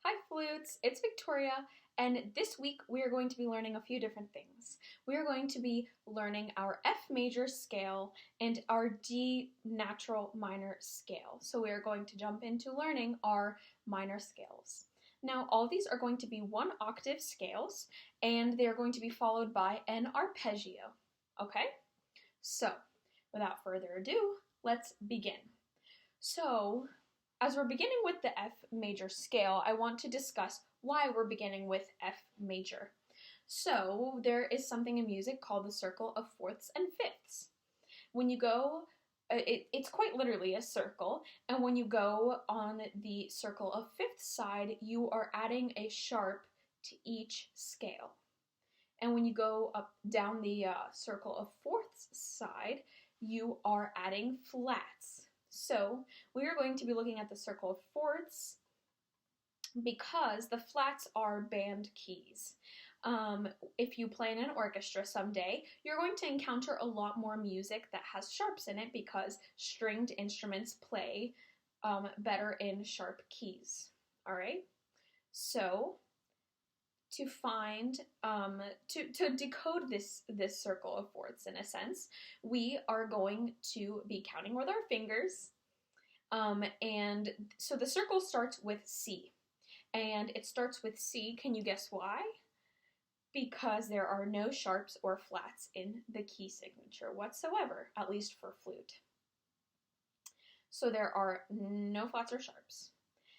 Hi Flutes, it's Victoria, and this week we are going to be learning a few different things. We are going to be learning our F major scale and our D natural minor scale. So we are going to jump into learning our minor scales. Now all of these are going to be 1-octave scales, and they are going to be followed by an arpeggio. Okay? So, without further ado, let's begin. So, as we're beginning with the F major scale, I want to discuss why we're beginning with F major. So, there is something in music called the circle of fourths and fifths. When you go, it's quite literally a circle, and when you go on the circle of fifth side, you are adding a sharp to each scale. And when you go up down the circle of fourths side, you are adding flats. So we are going to be looking at the circle of fourths because the flats are band keys. If you play in an orchestra someday, you're going to encounter a lot more music that has sharps in it because stringed instruments play better in sharp keys. All right? So to find, to decode this circle of fourths in a sense, we are going to be counting with our fingers. And so the circle starts with C. And it starts with C. Can you guess why? Because there are no sharps or flats in the key signature whatsoever, at least for flute. So there are no flats or sharps.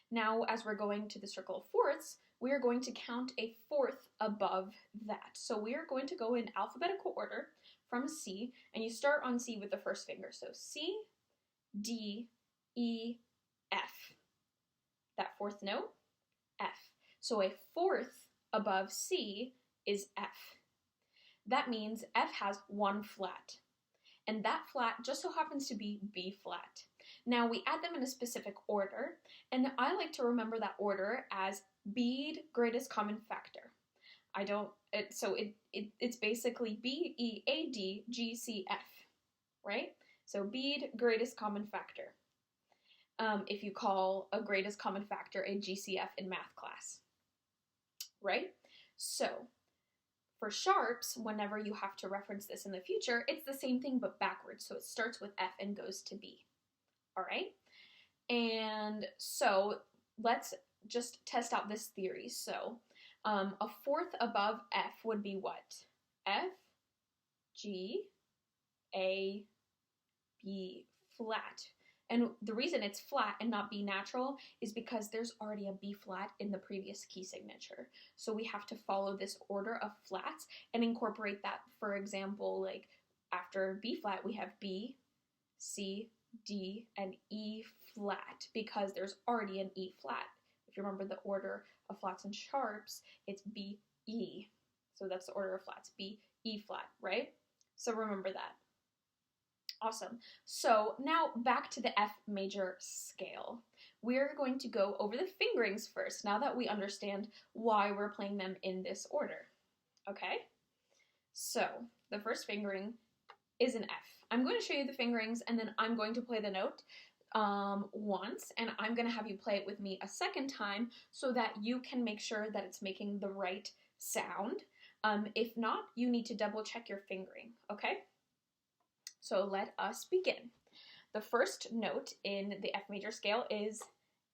Now, as we're going to the circle of fourths, we are going to count a fourth above that. So we are going to go in alphabetical order from C, and you start on C with the first finger. So C, D, E, F. That fourth note, F. So a fourth above C is F. That means F has one flat, and that flat just so happens to be B flat. Now we add them in a specific order, and I like to remember that order as bead greatest common factor. It's basically B, E, A, D, G, C, F, right? So bead greatest common factor. If you call a greatest common factor a GCF in math class, right? So for sharps, whenever you have to reference this in the future, it's the same thing but backwards. So it starts with F and goes to B. All right? And so let's just test out this theory. So a fourth above F would be what? F, G, A, B flat. And the reason it's flat and not B natural is because there's already a B flat in the previous key signature. So we have to follow this order of flats and incorporate that. For example, like after B flat, we have B, C, D, and E flat because there's already an E flat. If you remember the order of flats and sharps, it's B, E. So that's the order of flats, B, E flat, right? So remember that. Awesome. So now back to the F major scale. We're going to go over the fingerings first, now that we understand why we're playing them in this order. Okay? So the first fingering is an F. I'm going to show you the fingerings, and then I'm going to play the note once, and I'm going to have you play it with me a second time so that you can make sure that it's making the right sound. If not, you need to double check your fingering, okay? So let us begin. The first note in the F major scale is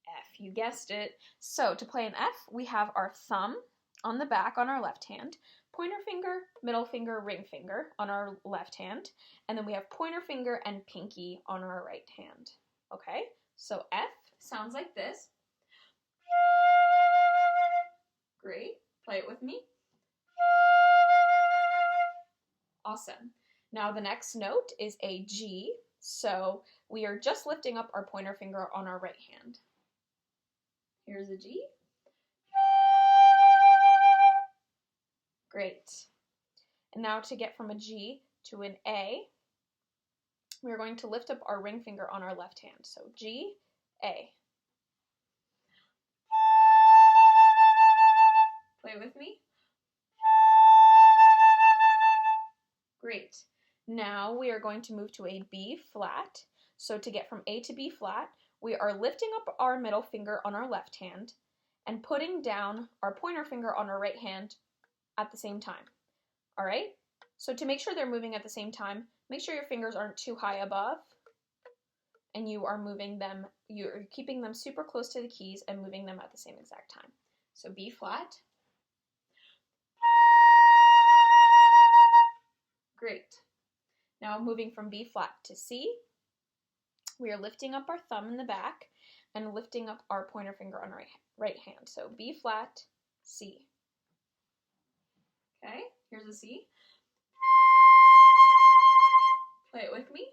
F. You guessed it. So to play an F, we have our thumb on the back on our left hand, pointer finger, middle finger, ring finger on our left hand, and then we have pointer finger and pinky on our right hand. Okay? So F sounds like this. Great. Play it with me. Awesome. Now the next note is a G, so we are just lifting up our pointer finger on our right hand. Here's a G. Great. And now to get from a G to an A, we're going to lift up our ring finger on our left hand. So G, A. Play with me. Great. Now we are going to move to a B flat. So to get from A to B flat, we are lifting up our middle finger on our left hand, and putting down our pointer finger on our right hand at the same time. All right? So to make sure they're moving at the same time, make sure your fingers aren't too high above and you are moving them, you're keeping them super close to the keys and moving them at the same exact time. So B flat. Great. Now moving from B flat to C, we are lifting up our thumb in the back and lifting up our pointer finger on our right hand. So B flat, C. Okay, here's a C. Play it with me.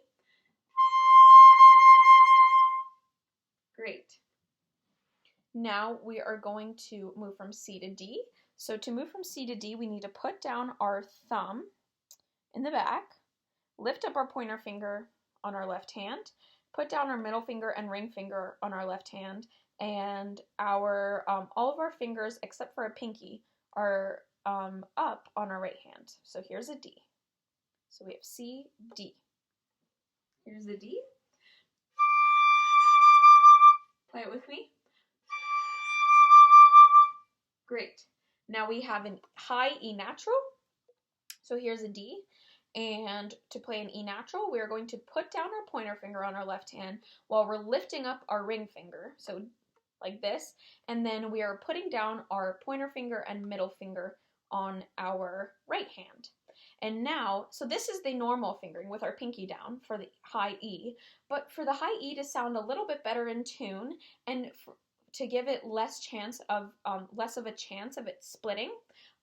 Great. Now we are going to move from C to D. So to move from C to D, we need to put down our thumb in the back, lift up our pointer finger on our left hand, put down our middle finger and ring finger on our left hand, and our all of our fingers except for our pinky are up on our right hand. So here's a D. So we have C, D. Here's the D. Play it with me. Great. Now we have a high E natural. So here's a D. And to play an E natural, we are going to put down our pointer finger on our left hand while we're lifting up our ring finger. So like this. And then we are putting down our pointer finger and middle finger on our right hand. And now, so this is the normal fingering with our pinky down for the high E, but for the high E to sound a little bit better in tune and to give it less of a chance of it splitting,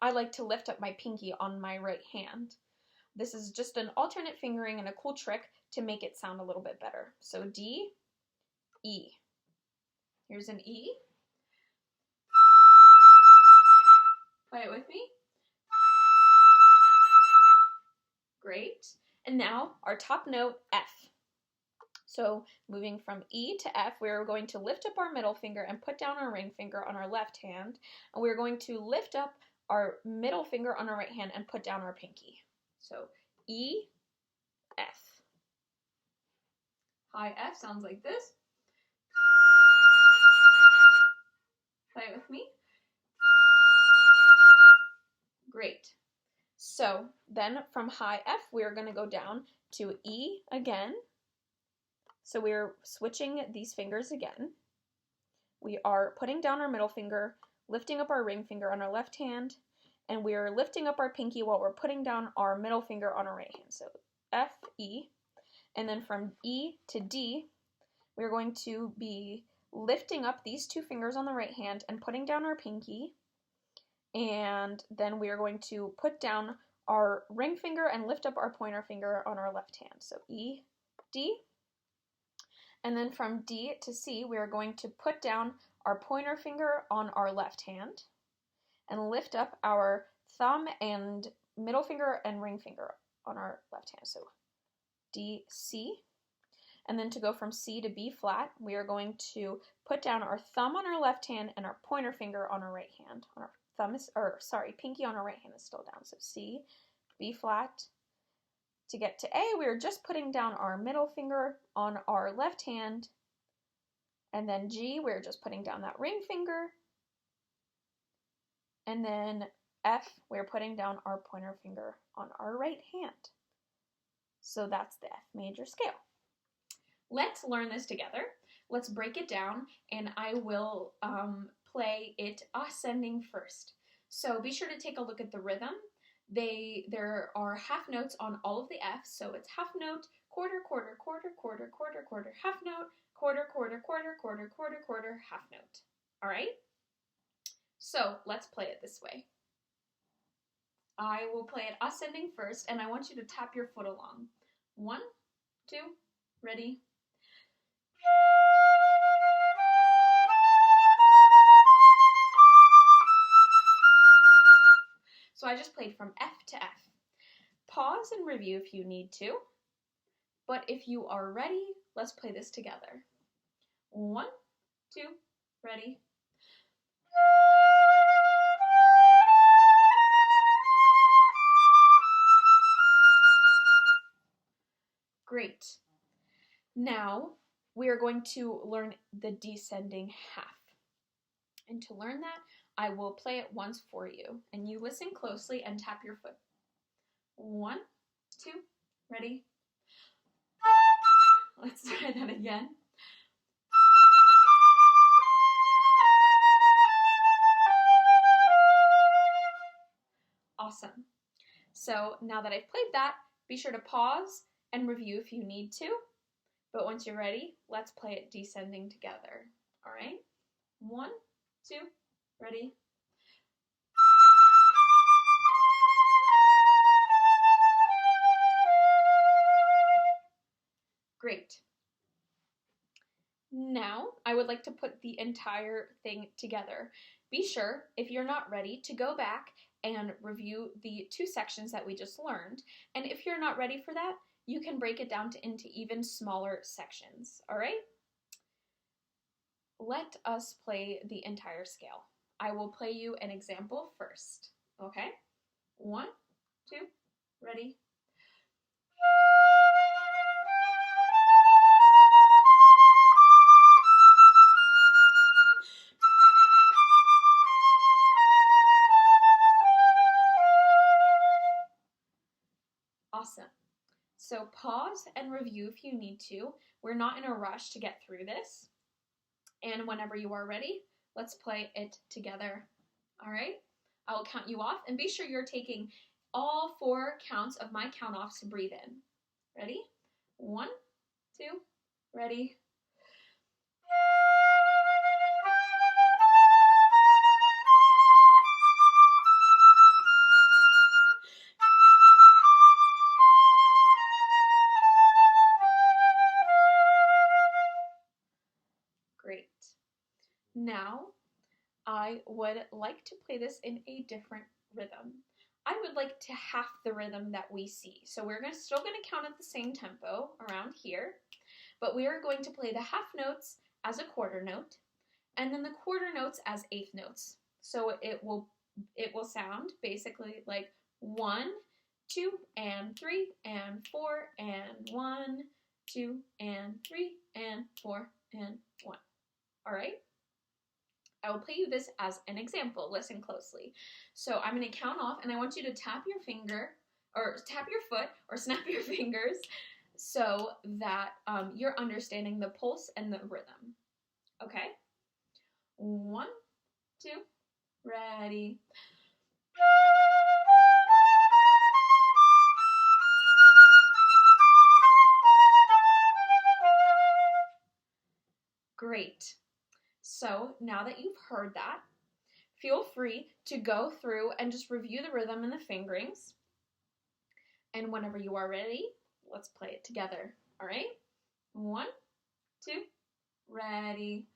I like to lift up my pinky on my right hand. This is just an alternate fingering and a cool trick to make it sound a little bit better. So D, E. Here's an E. Play it with me. Great. And now our top note, F. So moving from E to F, we're going to lift up our middle finger and put down our ring finger on our left hand. And we're going to lift up our middle finger on our right hand and put down our pinky. So E, F. High F sounds like this. Play it with me. Great. So then from high F, we're going to go down to E again. So we're switching these fingers again. We are putting down our middle finger, lifting up our ring finger on our left hand, and we're lifting up our pinky while we're putting down our middle finger on our right hand. So F, E. And then from E to D, we're going to be lifting up these two fingers on the right hand and putting down our pinky. And then we are going to put down our ring finger and lift up our pointer finger on our left hand. So E, D. And then from D to C, we are going to put down our pointer finger on our left hand and lift up our thumb and middle finger and ring finger on our left hand. So D, C. And then to go from C to B flat, we are going to put down our thumb on our left hand and our pointer finger on our right hand. Our pinky on our right hand is still down. So C, B flat. To get to A, we're just putting down our middle finger on our left hand. And then G, we're just putting down that ring finger. And then F, we're putting down our pointer finger on our right hand. So that's the F major scale. Let's learn this together. Let's break it down, and I will play it ascending first. So be sure to take a look at the rhythm. There are half notes on all of the F's, so it's half note, quarter, quarter, quarter, quarter, quarter, quarter, half note, quarter, quarter, quarter, quarter, quarter, quarter, half note. All right? So let's play it this way. I will play it ascending first, and I want you to tap your foot along. 1, 2, ready? So I just played from F to F. Pause and review if you need to, but if you are ready, let's play this together. 1, 2, ready? Great. Now we are going to learn the descending half. And to learn that, I will play it once for you. And you listen closely and tap your foot. 1, 2, ready? Let's try that again. Awesome. So now that I've played that, be sure to pause and review if you need to. But once you're ready, let's play it descending together. All right? 1, 2, ready? Great. Now, I would like to put the entire thing together. Be sure, if you're not ready, to go back and review the 2 sections that we just learned. And if you're not ready for that, you can break it down into even smaller sections, all right? Let us play the entire scale. I will play you an example first, okay? 1, 2, ready? Awesome. So pause and review if you need to. We're not in a rush to get through this. And whenever you are ready, let's play it together. All right? I will count you off, and be sure you're taking all 4 counts of my count offs to breathe in. Ready? 1, 2, ready? Great. Now, I would like to play this in a different rhythm. I would like to half the rhythm that we see. So we're still going to count at the same tempo around here, but we are going to play the half notes as a quarter note, and then the quarter notes as eighth notes. So it will sound basically like 1, 2, and 3, and 4, and 1, 2, and 3, and 4, and 1. All right? I will play you this as an example. Listen closely. So I'm going to count off, and I want you to tap your finger, or tap your foot, or snap your fingers, so that you're understanding the pulse and the rhythm. Okay? 1, 2, ready. Great. So now that you've heard that, feel free to go through and just review the rhythm and the fingerings. And whenever you are ready, let's play it together. All right? 1, 2, ready.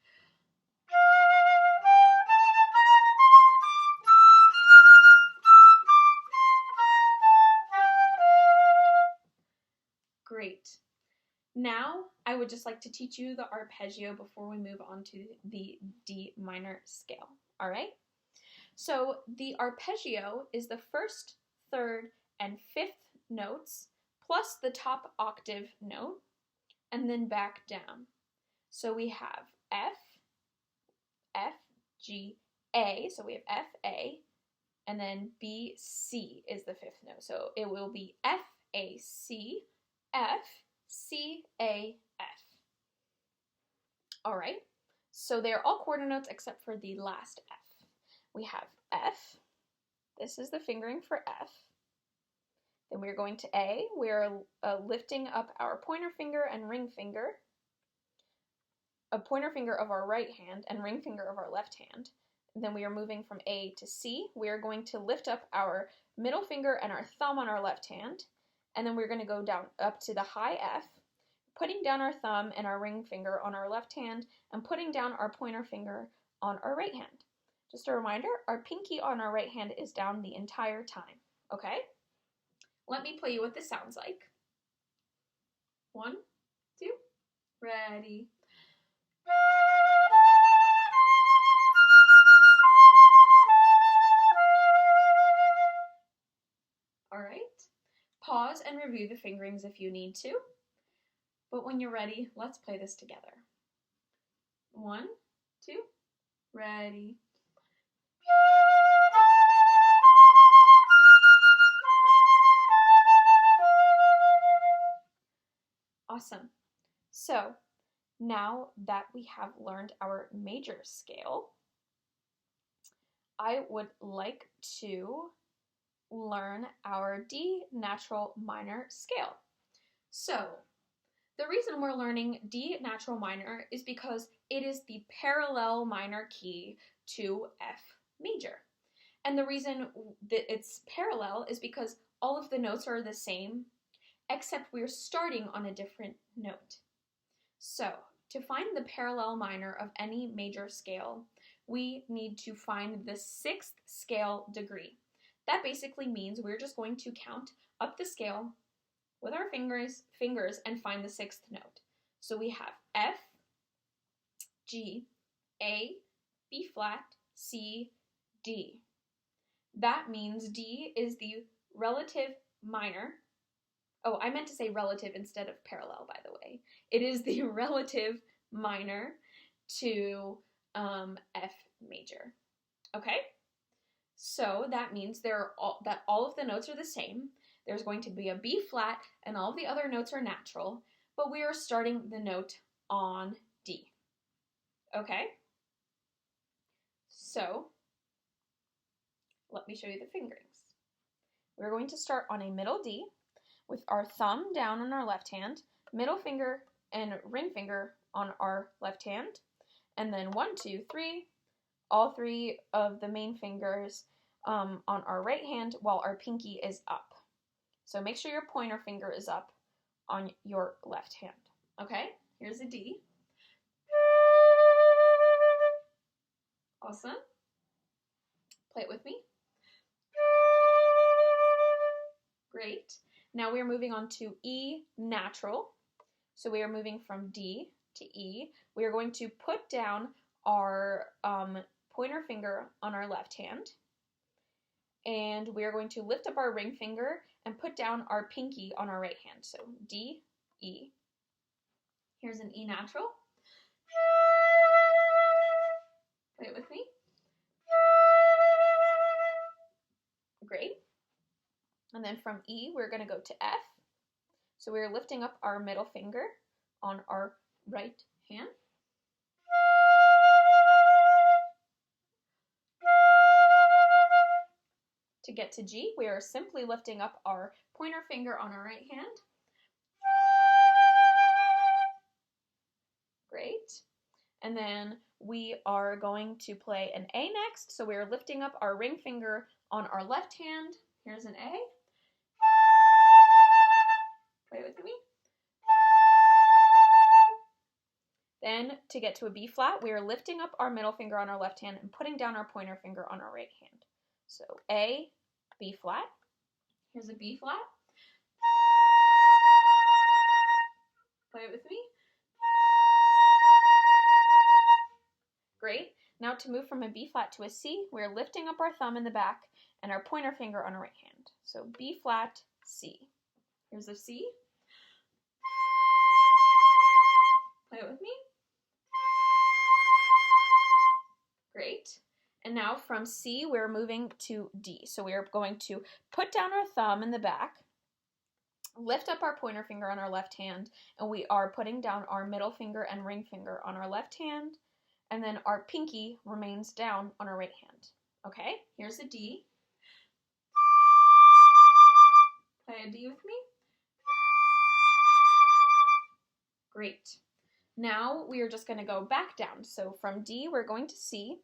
Great. Now, I would just like to teach you the arpeggio before we move on to the D minor scale. All right? So the arpeggio is the first, third, and fifth notes plus the top octave note, and then back down. So we have F, F, G, A. So we have F, A, and then B, C is the fifth note. So it will be F, A, C, F, C, A, F. All right, so they're all quarter notes except for the last F. We have F. This is the fingering for F. Then we're going to A. We're lifting up our pointer finger and ring finger, a pointer finger of our right hand and ring finger of our left hand. And then we are moving from A to C. We are going to lift up our middle finger and our thumb on our left hand, and then we're going to go down up to the high F, putting down our thumb and our ring finger on our left hand and putting down our pointer finger on our right hand. Just a reminder, our pinky on our right hand is down the entire time, okay? Let me play you what this sounds like. 1, 2, ready. All right, pause and review the fingerings if you need to. But when you're ready, let's play this together. 1, 2, Ready. Awesome. So now that we have learned our major scale, I would like to learn our D natural minor scale. So the reason we're learning D natural minor is because it is the parallel minor key to F major. And the reason that it's parallel is because all of the notes are the same, except we're starting on a different note. So to find the parallel minor of any major scale, we need to find the 6th scale degree. That basically means we're just going to count up the scale with our fingers and find the 6th note. So we have F, G, A, B flat, C, D. That means D is the relative minor. Oh, I meant to say relative instead of parallel, by the way. It is the relative minor to F major. Okay? So that means that all of the notes are the same. There's going to be a B flat, and all of the other notes are natural, but we are starting the note on D. Okay? So let me show you the fingerings. We're going to start on a middle D with our thumb down on our left hand, middle finger and ring finger on our left hand, and then 1, 2, 3, all 3 of the main fingers on our right hand while our pinky is up. So make sure your pointer finger is up on your left hand. Okay, here's a D. Awesome. Play it with me. Great. Now we are moving on to E natural. So we are moving from D to E. We are going to put down our pointer finger on our left hand, and we are going to lift up our ring finger and put down our pinky on our right hand. So D, E. Here's an E natural. Play it with me. Great. And then from E, we're going to go to F. So we're lifting up our middle finger on our right hand. To get to G, we are simply lifting up our pointer finger on our right hand. Great. And then we are going to play an A next. So we are lifting up our ring finger on our left hand. Here's an A. Play with me. Then to get to a B flat, we are lifting up our middle finger on our left hand and putting down our pointer finger on our right hand. So A, B flat. Here's a B flat. Play it with me. Great. Now to move from a B flat to a C, we're lifting up our thumb in the back and our pointer finger on our right hand. So B flat, C. Here's a C. Play it with me. Great. And now from C, we're moving to D. So we are going to put down our thumb in the back, lift up our pointer finger on our left hand, and we are putting down our middle finger and ring finger on our left hand, and then our pinky remains down on our right hand. Okay, here's a D. Play a D with me. Great. Now we are just going to go back down. So from D, we're going to C.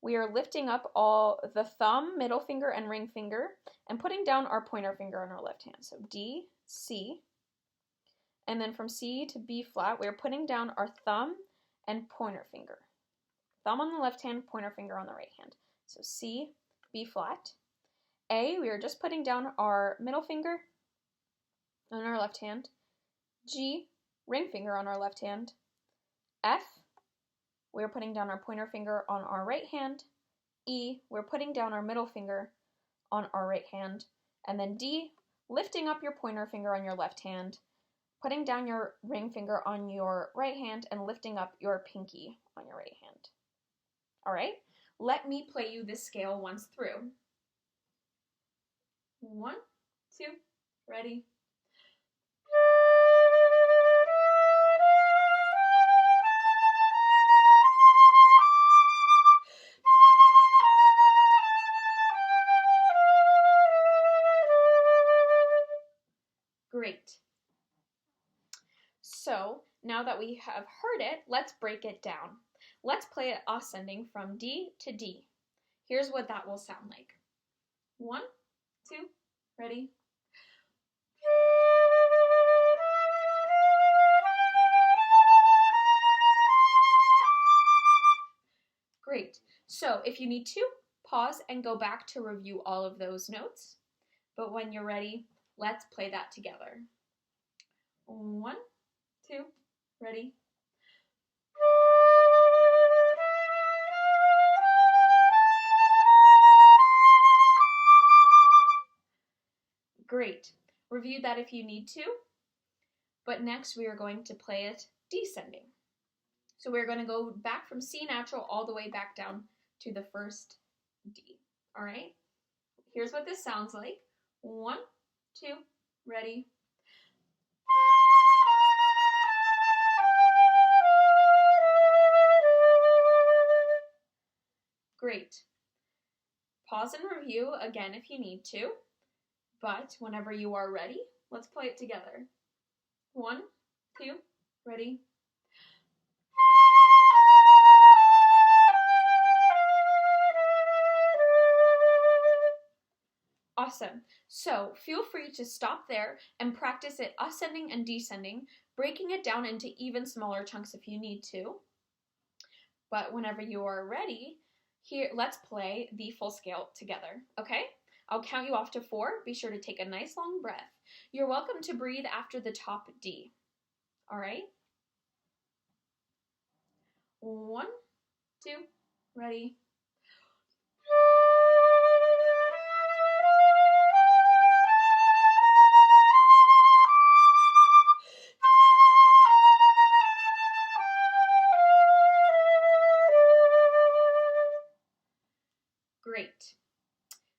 We are lifting up all the thumb, middle finger, and ring finger, and putting down our pointer finger on our left hand. So D, C. And then from C to B flat, we are putting down our thumb and pointer finger. Thumb on the left hand, pointer finger on the right hand. So C, B flat. A, we are just putting down our middle finger on our left hand. G, ring finger on our left hand. F, we're putting down our pointer finger on our right hand. E, we're putting down our middle finger on our right hand. And then D, lifting up your pointer finger on your left hand, putting down your ring finger on your right hand, and lifting up your pinky on your right hand. All right, let me play you this scale once through. 1, 2, ready? Great. So now that we have heard it, let's break it down. Let's play it ascending from D to D. Here's what that will sound like. 1, 2, ready? Great. So if you need to, pause and go back to review all of those notes. But when you're ready, let's play that together. 1, 2, ready? Great. Review that if you need to. But next we are going to play it descending. So we're going to go back from C natural all the way back down to the first D. All right? Here's what this sounds like. 1, 2, ready? Great. Pause and review again if you need to, but whenever you are ready, let's play it together. 1, 2, ready? Awesome. So feel free to stop there and practice it ascending and descending, breaking it down into even smaller chunks if you need to. But whenever you are ready, here, let's play the full scale together, okay? I'll count you off to 4. Be sure to take a nice long breath. You're welcome to breathe after the top D. All right? 1, 2, ready? Great.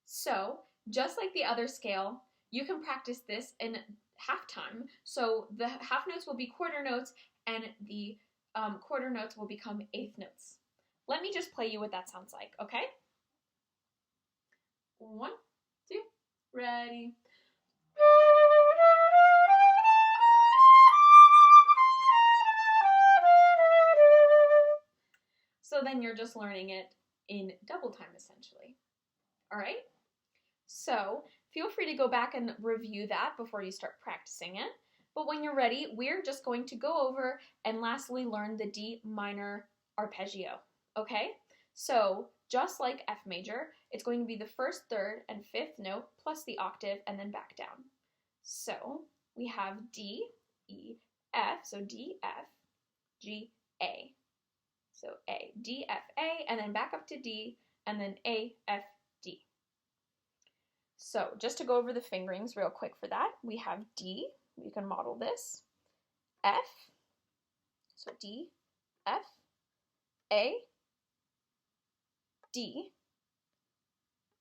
So, just like the other scale, you can practice this in half time. So the half notes will be quarter notes and the quarter notes will become eighth notes. Let me just play you what that sounds like, okay? 1, 2, ready? So then you're just learning it in double time essentially. All right? So feel free to go back and review that before you start practicing it. But when you're ready, we're just going to go over and lastly learn the D minor arpeggio, okay? So just like F major, it's going to be the first, third, and fifth note plus the octave and then back down. So we have D, E, F, so D, F, G, A. So A, D, F, A, and then back up to D, and then A, F, D. So just to go over the fingerings real quick for that, we have D, you can model this, F, so D, F, A, D,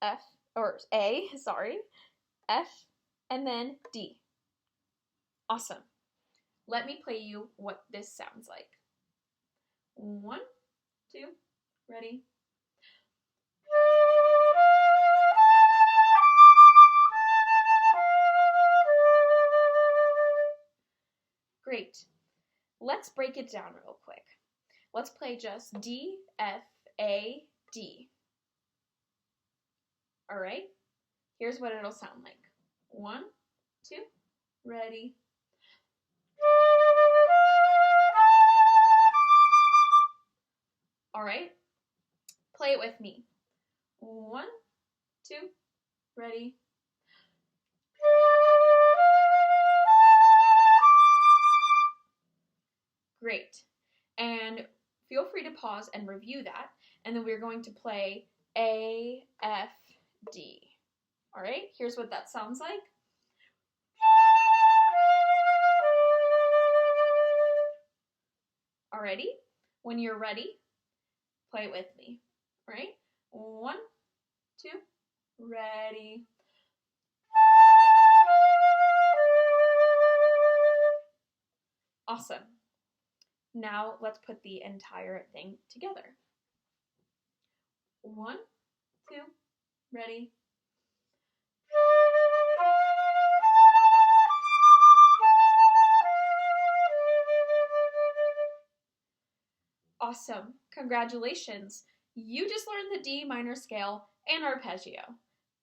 F, or A, sorry, F, and then D. Awesome. Let me play you what this sounds like. 1, 2, ready? Great. Let's break it down real quick. Let's play just D, F, A, D. All right? Here's what it'll sound like. 1, 2, ready? All right? Play it with me. 1, 2, ready? Great. And feel free to pause and review that. And then we're going to play A, F, D. All right, here's what that sounds like. Alrighty, when you're ready, play it with me. right? 1, 2, ready. Awesome. Now let's put the entire thing together. 1, 2, ready. Awesome. Congratulations. You just learned the D minor scale and arpeggio.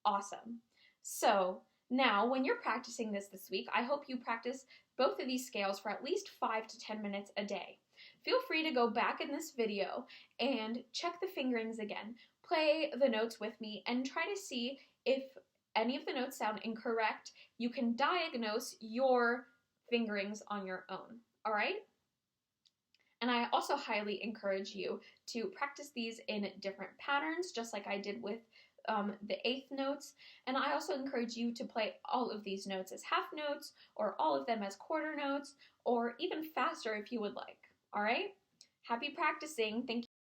Awesome. So now when you're practicing this week, I hope you practice both of these scales for at least 5 to 10 minutes a day. Feel free to go back in this video and check the fingerings again. Play the notes with me and try to see if any of the notes sound incorrect. You can diagnose your fingerings on your own. All right? And I also highly encourage you to practice these in different patterns, just like I did with the eighth notes. And I also encourage you to play all of these notes as half notes, or all of them as quarter notes, or even faster if you would like. All right? Happy practicing. Thank you.